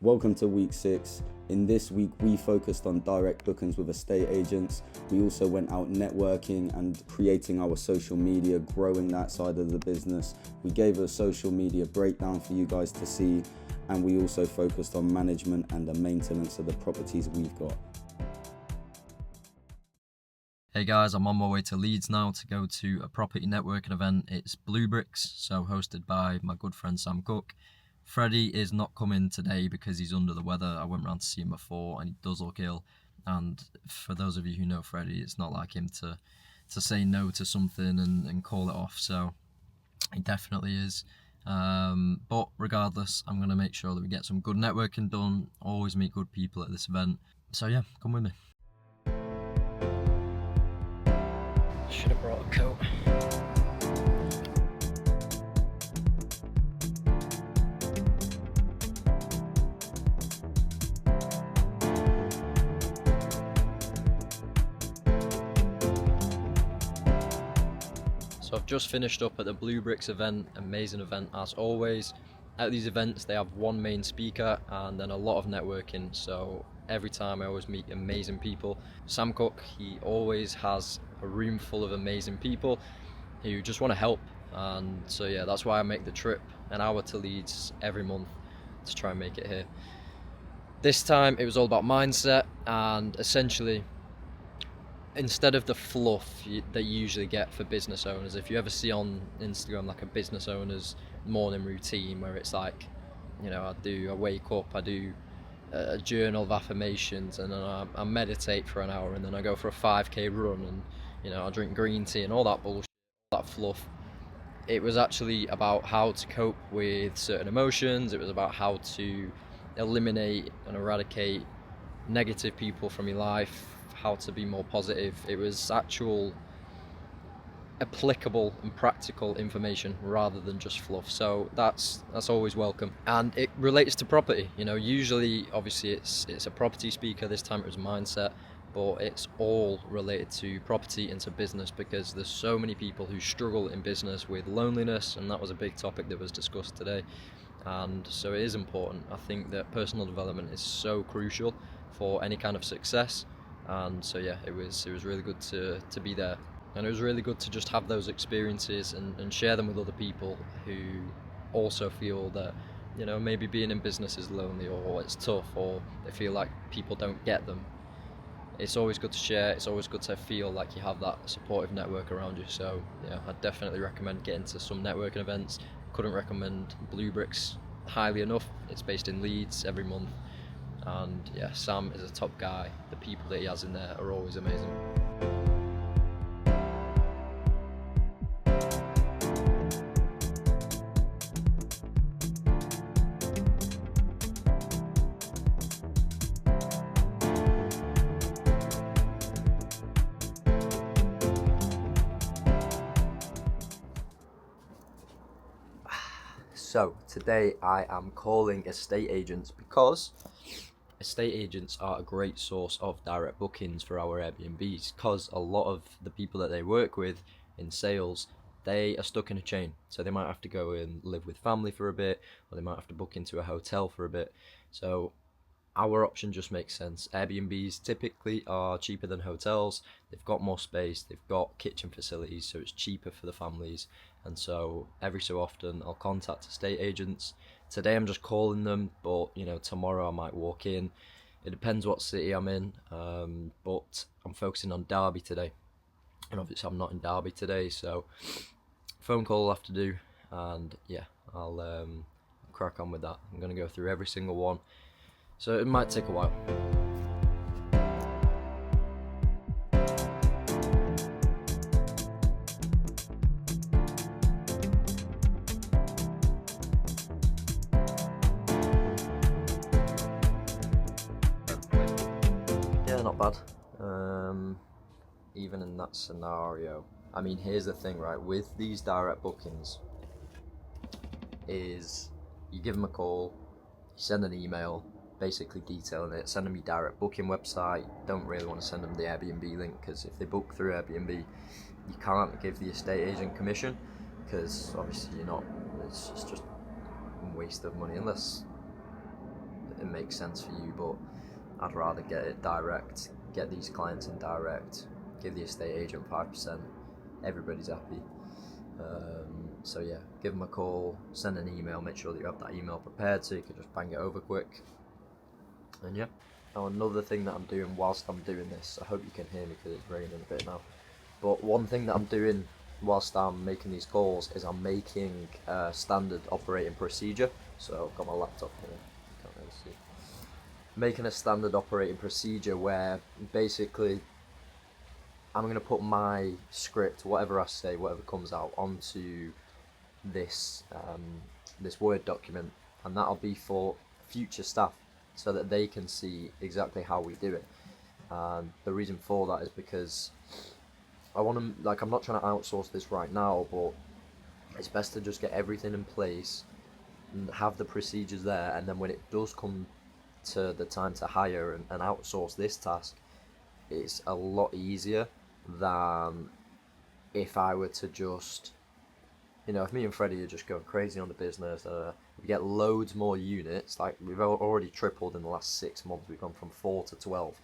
Welcome to week 6. In this week, we focused on direct bookings with estate agents. We also went out networking and creating our social media, growing that side of the business. We gave a social media breakdown for you guys to see, and we also focused on management and the maintenance of the properties we've got. Hey guys, I'm on my way to Leeds now to go to a property networking event. It's Blue Bricks, so hosted by my good friend Sam Cook. Freddie is not coming today because he's under the weather. I went round to see him before and he does look ill. And for those of you who know Freddie, it's not like him to say no to something and call it off. So he definitely is. But regardless, I'm going to make sure that we get some good networking done. Always meet good people at this event. So yeah, come with me. Should have brought a coat. So I've just finished up at the Blue Bricks event, amazing event as always. At these events they have one main speaker and then a lot of networking, so every time I always meet amazing people. Sam Cook, he always has a room full of amazing people who just want to help, and so yeah, that's why I make the trip an hour to Leeds every month to try and make it here. This time it was all about mindset, and essentially instead of the fluff that you usually get for business owners, if you ever see on Instagram like a business owner's morning routine where it's like, you know, I wake up, I do a journal of affirmations, and then I meditate for an hour, and then I go for a 5k run, and you know, I drink green tea and all that bullshit, all that fluff. It was actually about how to cope with certain emotions. It was about how to eliminate and eradicate negative people from your life, how to be more positive. It was actual applicable and practical information rather than just fluff, so that's always welcome. And it relates to property, you know, usually obviously it's a property speaker. This time it was mindset, but it's all related to property and to business, because there's so many people who struggle in business with loneliness, and that was a big topic that was discussed today. And so it is important. I think that personal development is so crucial for any kind of success, and so yeah, it was really good to be there. And it was really good to just have those experiences and share them with other people who also feel that, you know, maybe being in business is lonely, or it's tough, or they feel like people don't get them. It's always good to share. It's always good to feel like you have that supportive network around you. So yeah, I'd definitely recommend getting to some networking events. Couldn't recommend Blue Bricks highly enough. It's based in Leeds every month, and yeah, Sam is a top guy. The people that he has in there are always amazing. So today I am calling estate agents because estate agents are a great source of direct bookings for our Airbnbs, because a lot of the people that they work with in sales, they are stuck in a chain. So they might have to go and live with family for a bit, or they might have to book into a hotel for a bit. So our option just makes sense. Airbnbs typically are cheaper than hotels. They've got more space, they've got kitchen facilities, so it's cheaper for the families. And so every so often I'll contact estate agents. Today I'm just calling them, but you know, tomorrow I might walk in. It depends what city I'm in, but I'm focusing on Derby today, and obviously I'm not in Derby today, so phone call I'll have to do, and yeah, I'll crack on with that. I'm going to go through every single one, so it might take a while. Yeah, not bad. Even in that scenario, I mean, here's the thing, right? With these direct bookings, is you give them a call, you send an email, basically detailing it, send them your direct booking website. Don't really want to send them the Airbnb link, because if they book through Airbnb, you can't give the estate agent commission, because obviously you're not. It's just waste of money unless it makes sense for you, but I'd rather get it direct, get these clients in direct, give the estate agent 5%, everybody's happy. So yeah, give them a call, send an email, make sure that you have that email prepared so you can just bang it over quick. And yeah, now another thing that I'm doing whilst I'm doing this, I hope you can hear me because it's raining a bit now, but one thing that I'm doing whilst I'm making these calls is I'm making a standard operating procedure. So I've got my laptop here, can't really see. Making a standard operating procedure where basically I'm going to put my script, whatever I say, whatever comes out, onto this this Word document, and that'll be for future staff so that they can see exactly how we do it. The reason for that is because I want to, like, I'm not trying to outsource this right now, but it's best to just get everything in place and have the procedures there, and then when it does come to the time to hire and outsource this task, it's a lot easier than if I were to just, if me and Freddie are just going crazy on the business, we get loads more units, like we've already tripled in the last 6 months, we've gone from 4 to 12.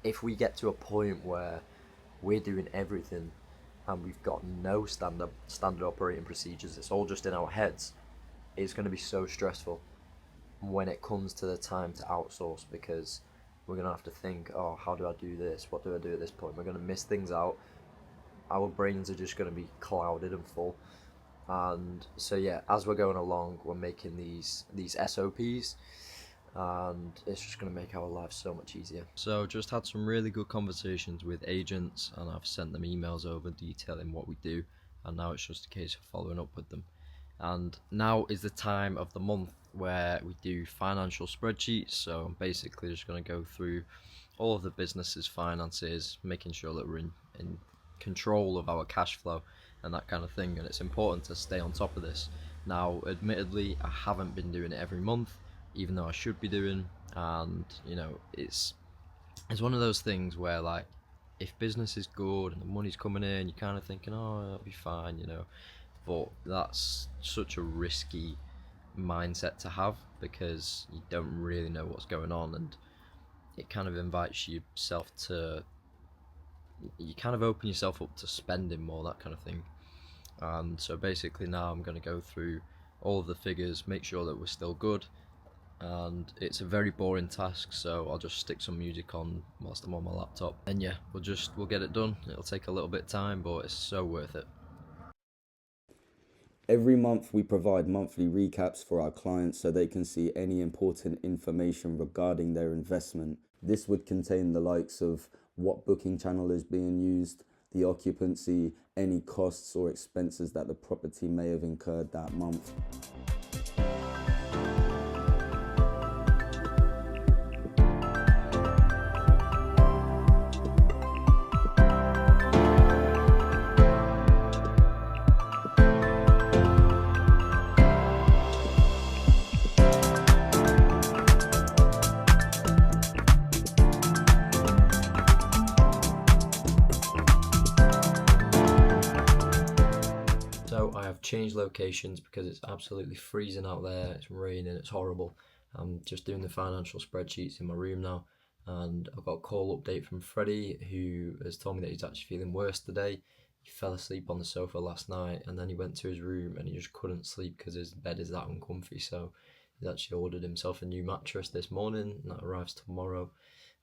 If we get to a point where we're doing everything and we've got no standard operating procedures, it's all just in our heads, it's going to be so stressful when it comes to the time to outsource, because we're going to have to think, oh, how do I do this? What do I do at this point? We're going to miss things out. Our brains are just going to be clouded and full. And so yeah, as we're going along, we're making these SOPs, and it's just going to make our lives so much easier. So just had some really good conversations with agents, and I've sent them emails over detailing what we do, and now it's just a case of following up with them. And now is the time of the month where we do financial spreadsheets. So I'm basically just going to go through all of the business's finances, making sure that we're in control of our cash flow and that kind of thing. And it's important to stay on top of this. Now, admittedly, I haven't been doing it every month, even though I should be doing. And it's one of those things where, like, if business is good and the money's coming in, you're kind of thinking, oh, that'll be fine, but that's such a risky mindset to have, because you don't really know what's going on, and it kind of invites yourself to, you kind of open yourself up to spending more, that kind of thing. And so basically now I'm going to go through all of the figures, make sure that we're still good, and it's a very boring task, so I'll just stick some music on whilst I'm on my laptop, and yeah, we'll get it done. It'll take a little bit of time, but it's so worth it. Every month we provide monthly recaps for our clients so they can see any important information regarding their investment. This would contain the likes of what booking channel is being used, the occupancy, any costs or expenses that the property may have incurred that month. So I have changed locations because it's absolutely freezing out there, it's raining, it's horrible. I'm just doing the financial spreadsheets in my room now, and I've got a call update from Freddie, who has told me that he's actually feeling worse today. He fell asleep on the sofa last night, and then he went to his room and he just couldn't sleep because his bed is that uncomfy. So he's actually ordered himself a new mattress this morning, and that arrives tomorrow.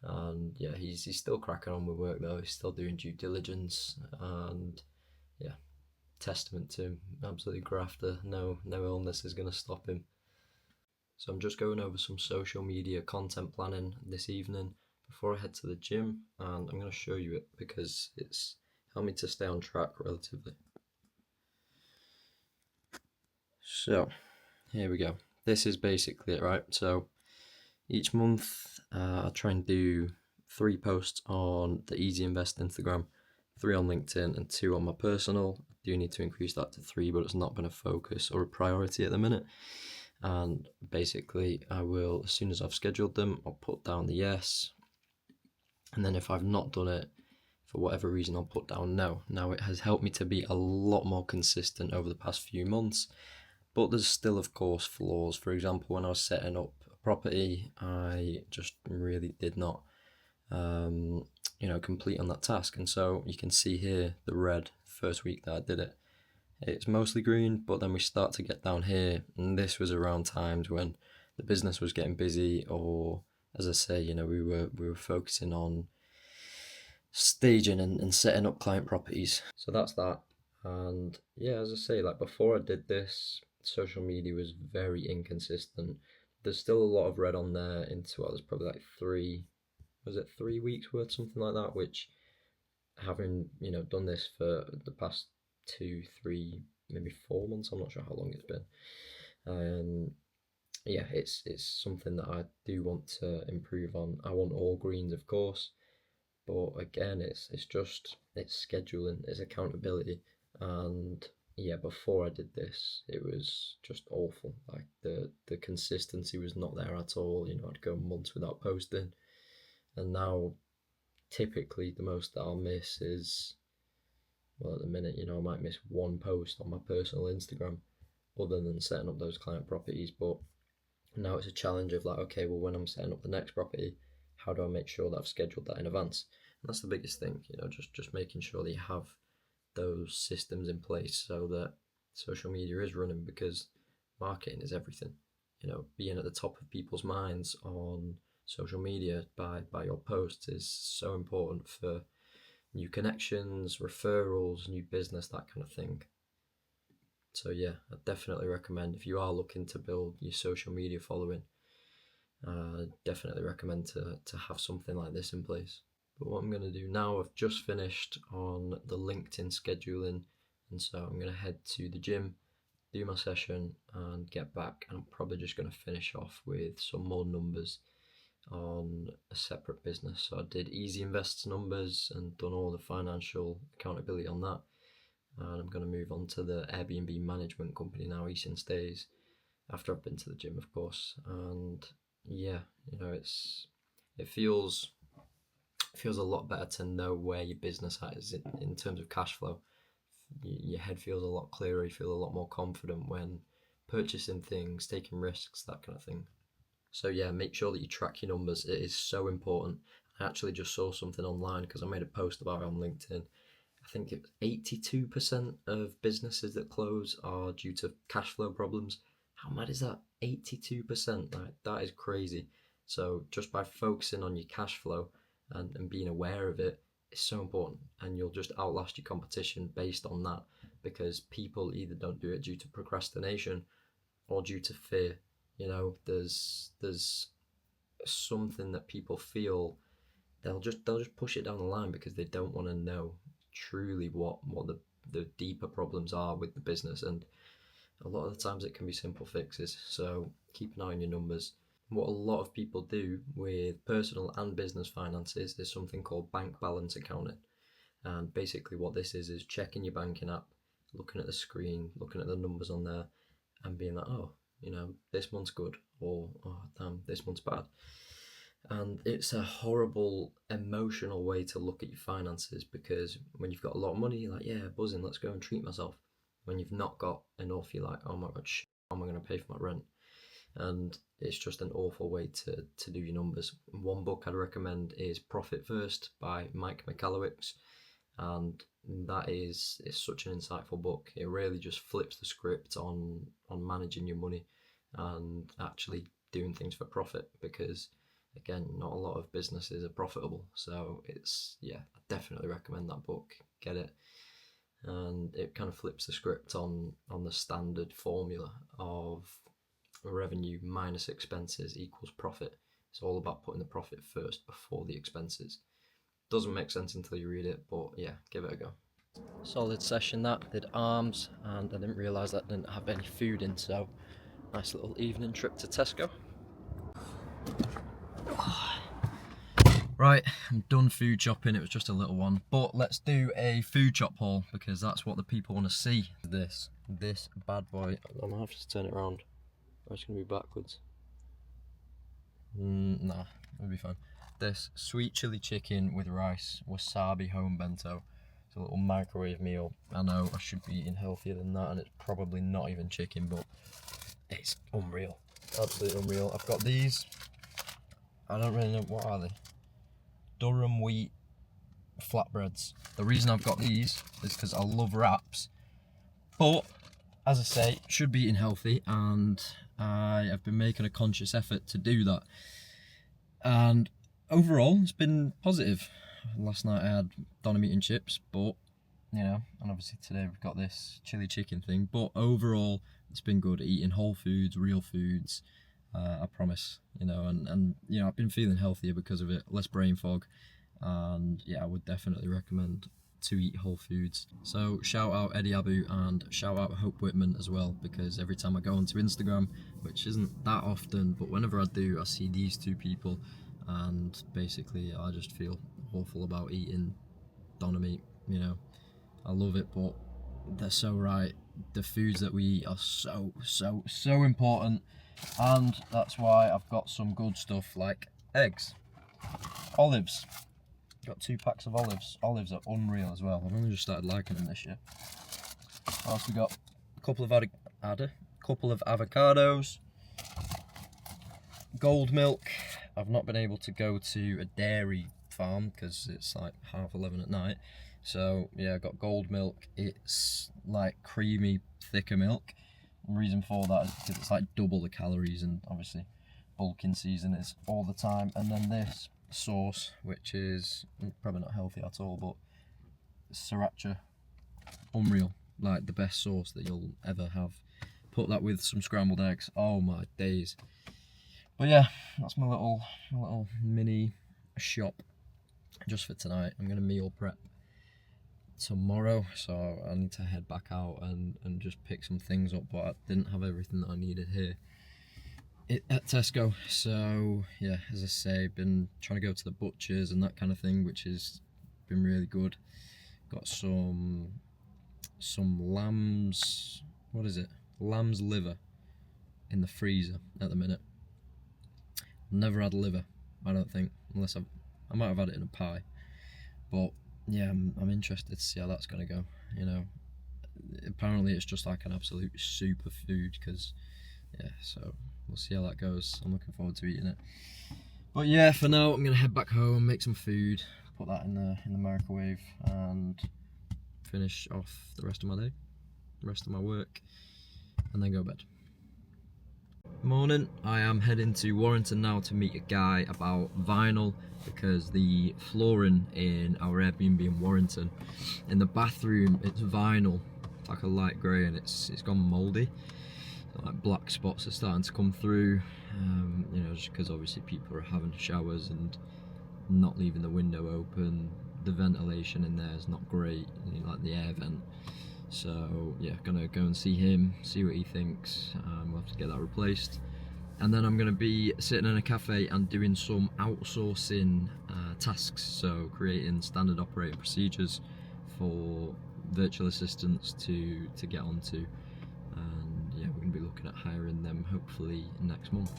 And yeah, he's still cracking on with work though. He's still doing due diligence, and yeah, testament to him. Absolutely grafter. No illness is going to stop him. So I'm just going over some social media content planning this evening before I head to the gym, and I'm going to show you it because it's helped me to stay on track relatively. So here we go. This is basically it, right? So each month I try and do 3 posts on the Easy Invest Instagram, 3 on LinkedIn, and 2 on my personal. I do need to increase that to 3, but it's not been a focus or a priority at the minute. And basically I will, as soon as I've scheduled them, I'll put down the yes, and then if I've not done it for whatever reason, I'll put down no. Now, it has helped me to be a lot more consistent over the past few months, But there's still, of course, flaws. For example, when I was setting up a property, I just really did not, complete on that task. And so you can see here the red first week that I did it. It's mostly green, but then we start to get down here, and this was around times when the business was getting busy, or as I say, we were focusing on staging and setting up client properties. So that's that. And yeah, as I say, like before I did this, social media was very inconsistent. There's still a lot of red on there into there's probably like 3 weeks worth, something like that, which having, done this for the past 2, 3, maybe 4 months, I'm not sure how long it's been. Yeah, it's something that I do want to improve on. I want all greens, of course, but again, it's scheduling, it's accountability, and yeah, before I did this, it was just awful. Like the consistency was not there at all. I'd go months without posting, and now typically the most that I'll miss is, well, at the minute, I might miss one post on my personal Instagram, other than setting up those client properties. But now it's a challenge of like, okay, well, when I'm setting up the next property, how do I make sure that I've scheduled that in advance? And that's the biggest thing, just making sure that you have those systems in place so that social media is running, because marketing is everything. Being at the top of people's minds on social media by your posts is so important for new connections, referrals, new business, that kind of thing. So yeah, I definitely recommend, if you are looking to build your social media following, definitely recommend to have something like this in place. But what I'm going to do now, I've just finished on the LinkedIn scheduling, and so I'm going to head to the gym, do my session, and get back. And I'm probably just going to finish off with some more numbers on a separate business. So I did Easy Invest's numbers and done all the financial accountability on that. And I'm going to move on to the Airbnb management company now, Eastern Stays, after I've been to the gym, of course. And yeah, it feels a lot better to know where your business is in terms of cash flow. Your head feels a lot clearer. You feel a lot more confident when purchasing things, taking risks, that kind of thing. So yeah, make sure that you track your numbers. It is so important. I actually just saw something online because I made a post about it on LinkedIn. I think it's 82% of businesses that close are due to cash flow problems. How mad is that? 82%. Like, that is crazy. So just by focusing on your cash flow and being aware of it is so important, and you'll just outlast your competition based on that, because people either don't do it due to procrastination or due to fear. There's something that people feel, they'll just push it down the line because they don't want to know truly what the deeper problems are with the business. And a lot of the times it can be simple fixes. So keep an eye on your numbers. What a lot of people do with personal and business finances is something called bank balance accounting. And basically what this is checking your banking app, looking at the screen, looking at the numbers on there, and being like, oh, this month's good, or oh damn, this month's bad. And it's a horrible emotional way to look at your finances, because when you've got a lot of money, you're like, yeah, buzzing, let's go and treat myself. When you've not got enough, you're like, oh my god, how am I going to pay for my rent? And it's just an awful way to do your numbers. One book I'd recommend is Profit First by Mike Michalowicz, and that is such an insightful book. It really just flips the script on managing your money and actually doing things for profit, because again, not a lot of businesses are profitable. So I definitely recommend that book. Get it. And it kind of flips the script on the standard formula of revenue minus expenses equals profit. It's all about putting the profit first before the expenses. Doesn't make sense until you read it, but yeah, give it a go. Solid session that. Did arms, and I didn't realise that I didn't have any food in, so nice little evening trip to Tesco. Right, I'm done food shopping. It was just a little one, but let's do a food shop haul, because that's what the people want to see. This bad boy. I might have to turn it around. Or it's gonna be backwards. Nah, it'll be fine. This sweet chili chicken with rice wasabi home bento. It's a little microwave meal. I know I should be eating healthier than that, and it's probably not even chicken, but it's unreal. Absolutely unreal. I've got these. I don't really know, what are they? Durum wheat flatbreads. The reason I've got these is because I love wraps, but as I say, should be eating healthy, and I have been making a conscious effort to do that. And overall, it's been positive. Last night I had doner meat and chips, but you know, and obviously today we've got this chili chicken thing. But overall, it's been good eating whole foods, real foods. I promise, you know, and you know, I've been feeling healthier because of it, less brain fog, and yeah, I would definitely recommend to eat whole foods. So shout out Eddie Abu and shout out Hope Whitman as well, because every time I go onto Instagram, which isn't that often, but whenever I do, I see these two people, and basically I just feel awful about eating doner meat. You know, I love it, but they're so right. The foods that we eat are so important, and that's why I've got some good stuff like eggs, olives. Got 2 packs of olives. Olives are unreal as well. I've only just started liking them this year. What else we got? A couple of avocados, gold milk. I've not been able to go to a dairy farm because it's like 11:30 at night. So yeah, I got gold milk. It's like creamy, thicker milk. The reason for that is because it's like double the calories, and obviously bulking season is all the time. And then this sauce, which is probably not healthy at all, but sriracha, unreal, like the best sauce that you'll ever have. Put that with some scrambled eggs, oh my days. But yeah, that's my little mini shop just for tonight. I'm gonna meal prep tomorrow, so I need to head back out and just pick some things up, but I didn't have everything that I needed here at Tesco. So yeah, as I say, been trying to go to the butchers and that kind of thing, which has been really good. Got some lamb's, what is it, lamb's liver in the freezer at the minute. Never had liver, I don't think, unless I might have had it in a pie. But yeah, I'm interested to see how that's gonna go. You know, apparently it's just like an absolute super food, because yeah, so we'll see how that goes. I'm looking forward to eating it. But yeah, for now I'm gonna head back home, make some food, put that in the microwave, and finish off the rest of my day, the rest of my work, and then go to bed. Morning, I am heading to Warrington now to meet a guy about vinyl, because the flooring in our Airbnb in Warrington, in the bathroom, it's vinyl, like a light grey, and it's gone mouldy. Like black spots are starting to come through, you know, just because obviously people are having showers and not leaving the window open. The ventilation in there is not great, you know, like the air vent. So yeah, gonna go and see him, see what he thinks. We'll have to get that replaced, and then I'm gonna be sitting in a cafe and doing some outsourcing tasks, so creating standard operating procedures for virtual assistants to get onto, and yeah, we're gonna be looking at hiring them hopefully next month.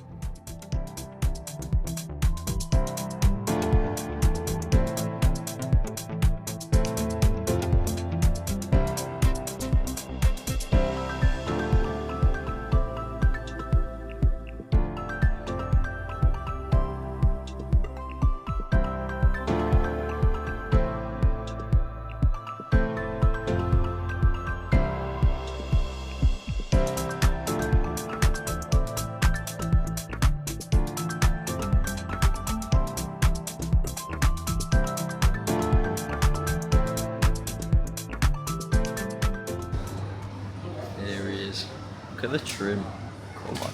Look at the trim. Come on.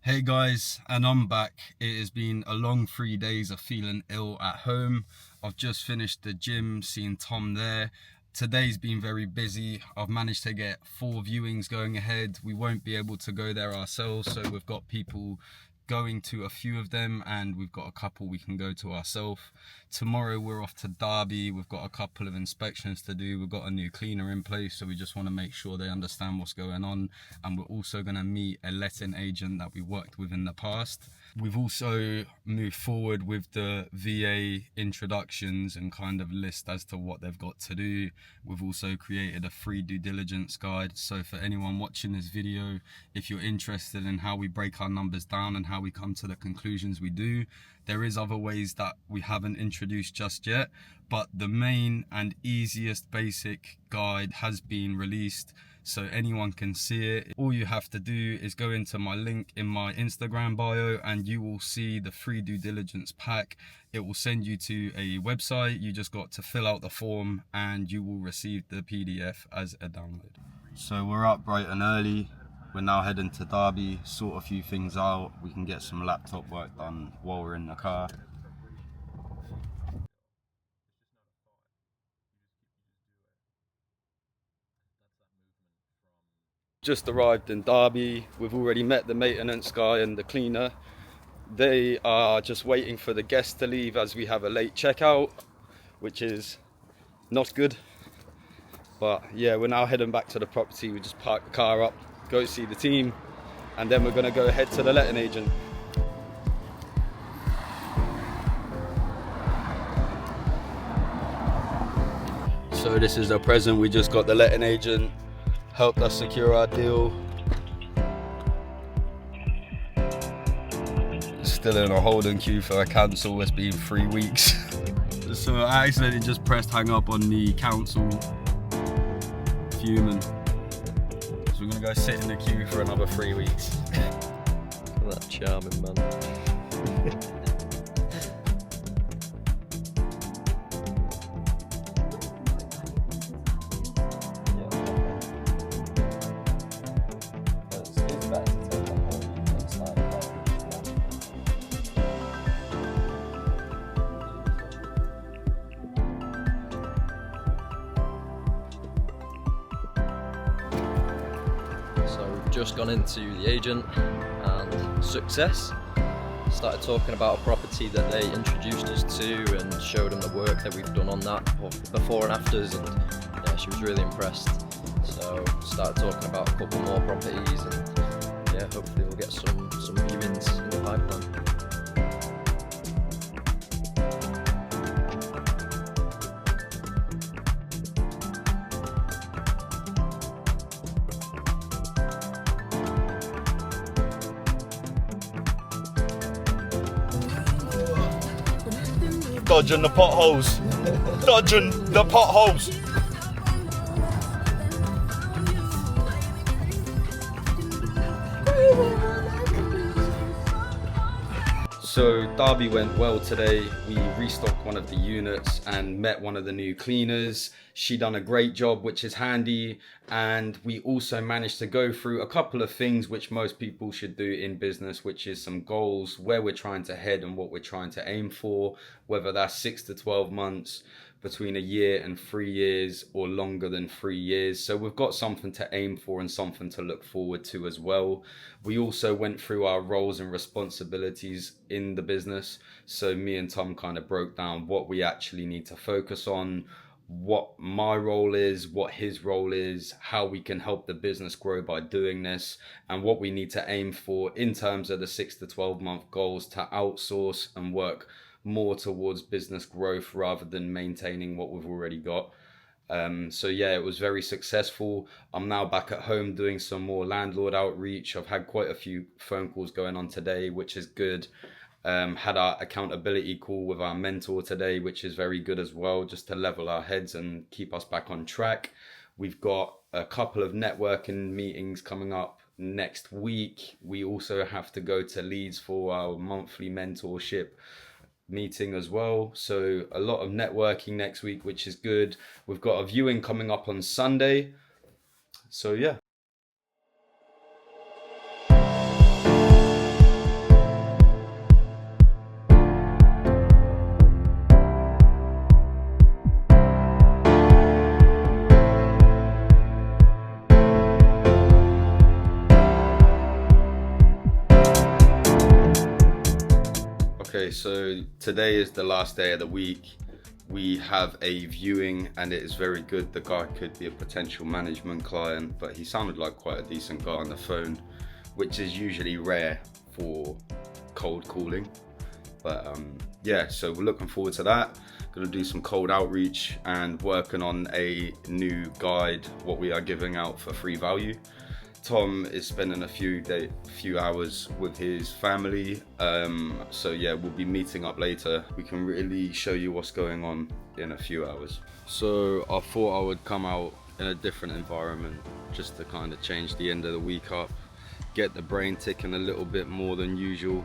Hey guys, and I'm back. It has been a long 3 days of feeling ill at home. I've just finished the gym, seeing Tom there. Today's been very busy. I've managed to get 4 viewings going ahead. We won't be able to go there ourselves, so we've got people going to a few of them, and we've got a couple we can go to ourselves. Tomorrow we're off to Derby. We've got a couple of inspections to do. We've got a new cleaner in place, so we just want to make sure they understand what's going on. And we're also going to meet a letting agent that we worked with in the past. We've also moved forward with the VA introductions and kind of list as to what they've got to do. We've also created a free due diligence guide. So for anyone watching this video, if you're interested in how we break our numbers down and how we come to the conclusions we do, there is other ways that we haven't introduced just yet, but the main and easiest basic guide has been released, so anyone can see it. All you have to do is go into my link in my Instagram bio and you will see the free due diligence pack. It will send you to a website. You just got to fill out the form and you will receive the PDF as a download. So we're up bright and early. We're now heading to Derby, sort a few things out. We can get some laptop work done while we're in the car. Just arrived in Derby. We've already met the maintenance guy and the cleaner. They are just waiting for the guests to leave as we have a late checkout, which is not good. But yeah, we're now heading back to the property. We just parked the car up, go see the team, and then we're gonna go ahead to the letting agent. So this is the present. We just got the letting agent, helped us secure our deal. Still in a holding queue for a cancel. It's been 3 weeks. So I accidentally just pressed hang up on the council. Fuming. So we're gonna go sit in the queue for another 3 weeks. Look at that charming man. So we've just gone into the agent and success. Started talking about a property that they introduced us to and showed them the work that we've done on that before and afters, and yeah, she was really impressed. So started talking about a couple more properties, and yeah, hopefully we'll get some viewings in the pipeline. Dodging the potholes. Dodging the potholes. So Derby went well today. We restocked one of the units and met one of the new cleaners. She done a great job, which is handy. And we also managed to go through a couple of things which most people should do in business, which is some goals, where we're trying to head and what we're trying to aim for, whether that's 6 to 12 months, between a year and 3 years, or longer than 3 years. So we've got something to aim for and something to look forward to as well. We also went through our roles and responsibilities in the business. So me and Tom kind of broke down what we actually need to focus on, what my role is, what his role is, how we can help the business grow by doing this, and what we need to aim for in terms of the 6 to 12 month goals to outsource and work more towards business growth rather than maintaining what we've already got. So yeah, it was very successful. I'm now back at home doing some more landlord outreach. I've had quite a few phone calls going on today, which is good. Had our accountability call with our mentor today, which is very good as well, just to level our heads and keep us back on track. We've got a couple of networking meetings coming up next week. We also have to go to Leeds for our monthly mentorship meeting as well. So a lot of networking next week, which is good. We've got a viewing coming up on Sunday. So yeah. Okay, so today is the last day of the week. We have a viewing and it is very good. The guy could be a potential management client, but he sounded like quite a decent guy on the phone, which is usually rare for cold calling. But yeah, so we're looking forward to that. Gonna do some cold outreach and working on a new guide, what we are giving out for free value. Tom is spending a few hours with his family, so yeah, we'll be meeting up later. We can really show you what's going on in a few hours. So I thought I would come out in a different environment just to kind of change the end of the week up, get the brain ticking a little bit more than usual,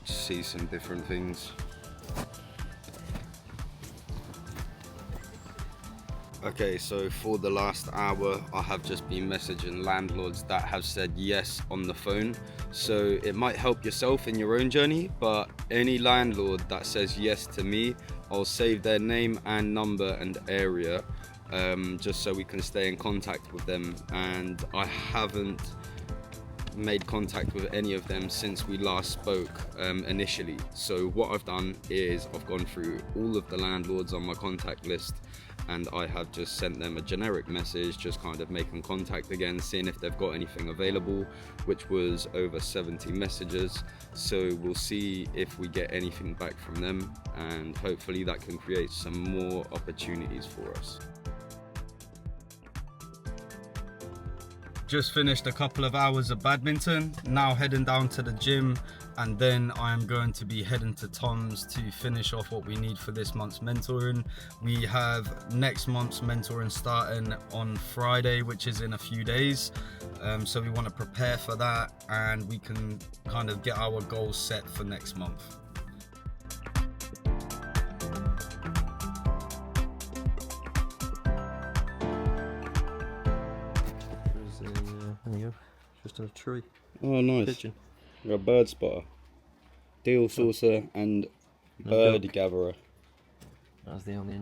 see some different things. Okay, so for the last hour, I have just been messaging landlords that have said yes on the phone. So it might help yourself in your own journey, but any landlord that says yes to me, I'll save their name and number and area, just so we can stay in contact with them. And I haven't made contact with any of them since we last spoke initially. So what I've done is I've gone through all of the landlords on my contact list, and I have just sent them a generic message, just kind of making contact again, seeing if they've got anything available, which was over 70 messages. So we'll see if we get anything back from them, and hopefully that can create some more opportunities for us. Just finished a couple of hours of badminton, now heading down to the gym, and then I'm going to be heading to Tom's to finish off what we need for this month's mentoring. We have next month's mentoring starting on Friday, which is in a few days. So we want to prepare for that, and we can kind of get our goals set for next month. There you go, just in a tree. Oh, nice. Pigeon. You're a bird spotter, deal saucer, and bird gatherer. That's the only.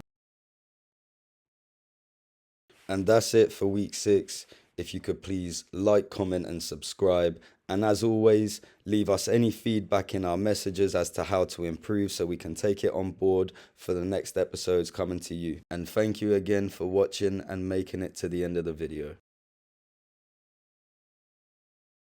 And that's it for week 6. If you could please like, comment and subscribe. And as always, leave us any feedback in our messages as to how to improve so we can take it on board for the next episodes coming to you. And thank you again for watching and making it to the end of the video.